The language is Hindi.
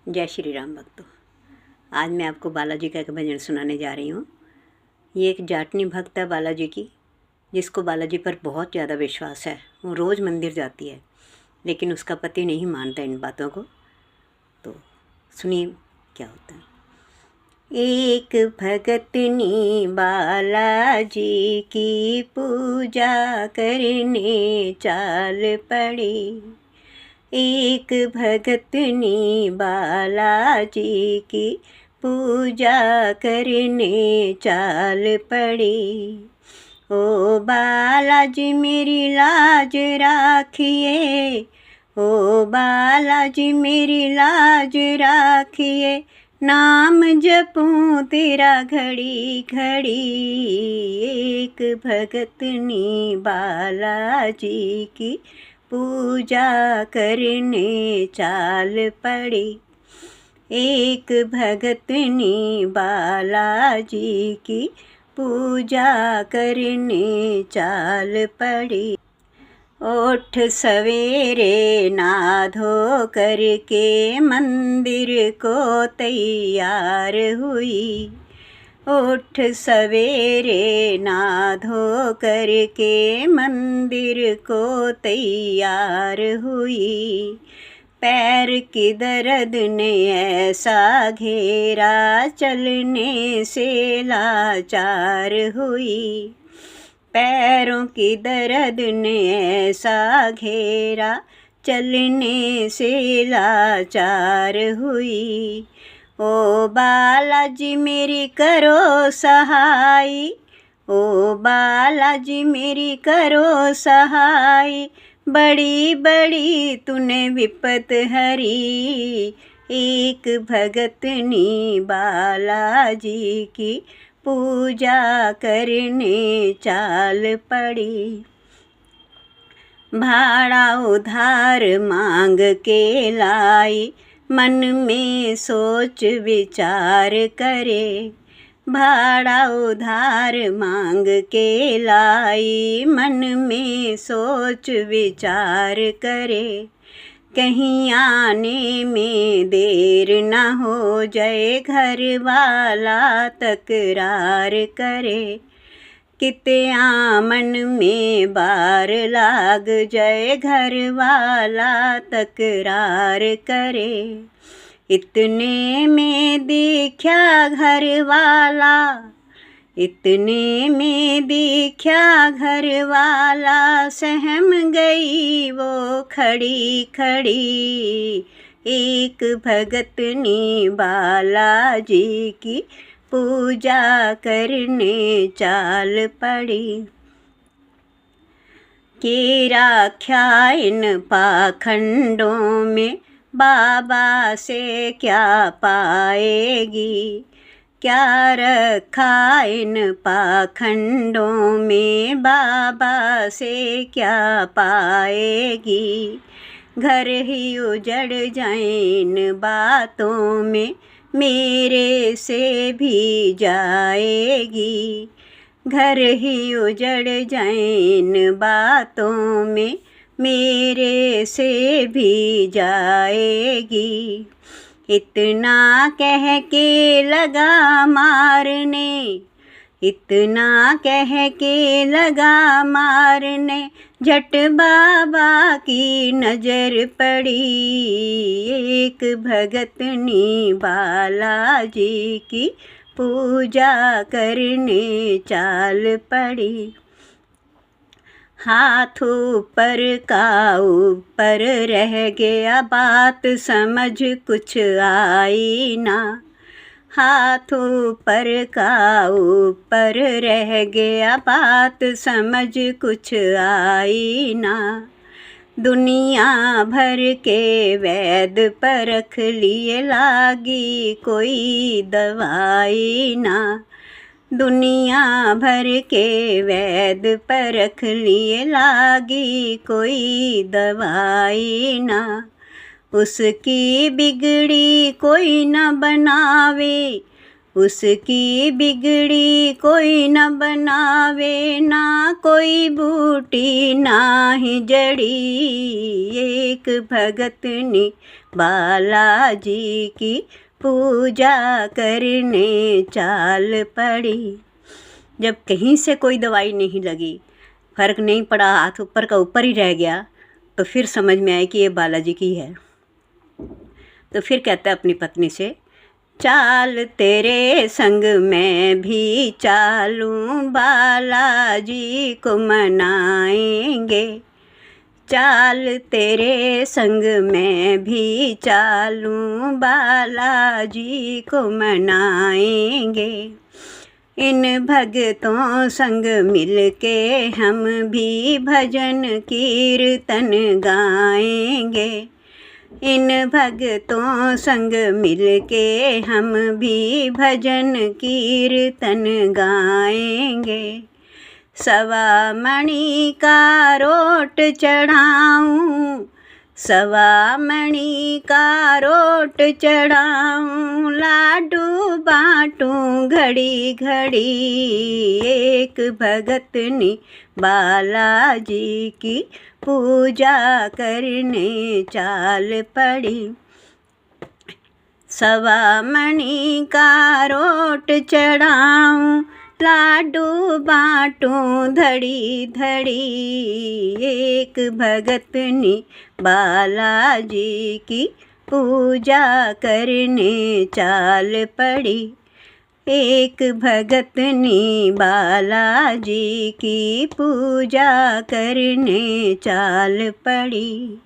जय श्री राम भक्तों। आज मैं आपको बालाजी का एक भजन सुनाने जा रही हूँ। ये एक जाटनी भक्त है बालाजी की, जिसको बालाजी पर बहुत ज़्यादा विश्वास है। वो रोज़ मंदिर जाती है, लेकिन उसका पति नहीं मानता इन बातों को। तो सुनिए क्या होता है। एक भगतनी बालाजी की पूजा करने चाल पड़ी। एक भगतनी बालाजी की पूजा करने चाल पड़ी। ओ बालाजी मेरी लाज राखिए, ओ बालाजी मेरी लाज राखिए, नाम जपूं तेरा घड़ी घड़ी। एक भगतनी बालाजी की पूजा करने चाल पड़ी। एक भगतनी बालाजी की पूजा करने चाल पड़ी। ओठ सवेरे ना धो करके मंदिर को तैयार हुई। उठ सवेरे ना धो करके मंदिर को तैयार हुई। पैर की दर्द ने ऐसा घेरा, चलने से लाचार हुई। पैरों की दर्द ने ऐसा घेरा, चलने से लाचार हुई। ओ बालाजी मेरी करो सहाय, ओ बालाजी मेरी करो सहाय, बड़ी बड़ी तूने विपत हरी। एक भगतनी बालाजी की पूजा करने चाल पड़ी। भाड़ा उधार मांग के लाई, मन में सोच विचार करे। भाड़ा उधार मांग के लाई, मन में सोच विचार करे। कहीं आने में देर न हो जाए, घर वाला तकरार करे। किते आमन में बार लाग जाए, घर वाला तकरार करे। इतने में दिखा घर वाला, इतने में दिखा घर वाला, सहम गई वो खड़ी खड़ी। एक भगतनी बालाजी की पूजा करने चाल पड़ी। के रखा इन पाखंडों में, बाबा से क्या पाएगी। क्या रखा इन पाखंडों में, बाबा से क्या पाएगी। घर ही उजड़ जाए इन बातों में, मेरे से भी जाएगी। घर ही उजड़ जाए इन बातों में, मेरे से भी जाएगी। इतना कह के लगा मारने, इतना कह के लगा मारने, झट बाबा की नज़र पड़ी। एक भगतनी बालाजी की पूजा करने चाल पड़ी। हाथ ऊपर का ऊपर रह गया, बात समझ कुछ आई ना। हाथ ऊपर का ऊपर रह गया, बात समझ कुछ आई ना। दुनिया भर के वैद परख लिए, लागी कोई दवाई ना। दुनिया भर के वैद परख लिए, लागी कोई दवाई ना। उसकी बिगड़ी कोई न बनावे, उसकी बिगड़ी कोई न बनावे, ना कोई बूटी ना ही जड़ी। एक भगतनी बालाजी की पूजा करने चाल पड़ी। जब कहीं से कोई दवाई नहीं लगी, फ़र्क नहीं पड़ा, हाथ ऊपर का ऊपर ही रह गया, तो फिर समझ में आया कि ये बालाजी की है। तो फिर कहता है अपनी पत्नी से, चाल तेरे संग मैं भी चालूं, बालाजी को मनाएंगे। चाल तेरे संग मैं भी चालूं, बालाजी को मनाएंगे। इन भगतों संग मिलके हम भी भजन कीर्तन गाएंगे। इन भगतों संग मिलके हम भी भजन कीर्तन गाएंगे। सवा मणि का रोट चढ़ाऊं, सवा मणि का रोट चढ़ाऊं, लाडू बाटूं घड़ी घड़ी। एक भगतनी बालाजी की पूजा करने चाल पड़ी। सवा मणि का रोट चढ़ाऊं, लाडू बाटूं धड़ी धड़ी। एक भगतनी बालाजी की पूजा करने चाल पड़ी। एक भगतनी बालाजी की पूजा करने चाल पड़ी।